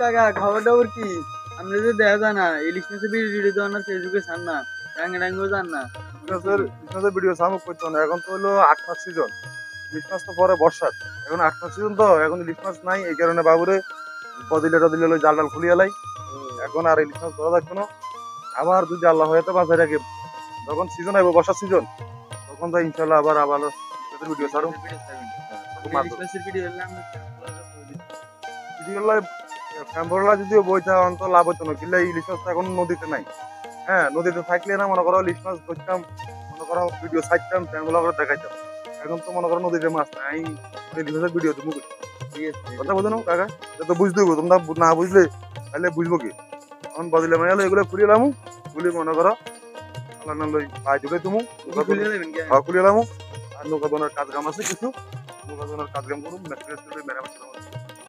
কাকা খবর টবর কি? আপনি তো দেখা যায় না ইলিশ মাছের ভিডিও দেওয়ার না, ফেসবুকে ছাড় না, ডাঙ্গে ডাঙ্গেও যান না। বিজনেসের ভিডিও সামুক করতো না, এখন তো হলো 8 মাস সিজন। ইলিশ মাছ তো পরে বর্ষার, এখন 8 মাস সিজন তো এখন ইলিশ মাছ নাই, এই কারণে বাবুরে বদিলে টদিলে লই জাল টাল খুলিয়ে লাই। এখন আর ইলিশ মাছ ধরা থাকতো না। আবার যদি আল্লাহ হয়তো বাঁচায় রাখে, যখন সিজন আইব বর্ষার সিজন, তখন তো ইনশাল্লাহ আবার আবার ইলিশের ভিডিও ছাড়ুন। ইলিশ মাছের ভিডিও হলে আমরা ভিডিও ফ্যাম্পরলা যদিও বইটা অন্ত লাভ হতো না, কিন্তু ইলিশ মাছ তো এখন নদীতে নাই। হ্যাঁ, নদীতে থাকলে না মনে করো ইলিশ মাছ ধরতাম, মনে করো ভিডিও ছাড়তাম, ফ্যানগুলো করে দেখাইতাম। এখন তো মনে করো নদীতে মাছ নাই, ইলিশ মাছের ভিডিও তুমি কথা বোঝো না কাকা, এটা তো বুঝতে হইব, তোমরা না বুঝলে তাহলে বুঝবো কি? এখন বদিলে মানে এগুলো খুলিয়ে এলাম, খুলি মনে করো আল্লাহ নাম লই পাই দিলে তুমি খুলে দেবেন কি? খুলিয়ে এলাম। আর নৌকা দোনার কাজ কাম আছে কিছু, নৌকা দোনার কাজ কাম করুন, মেরামত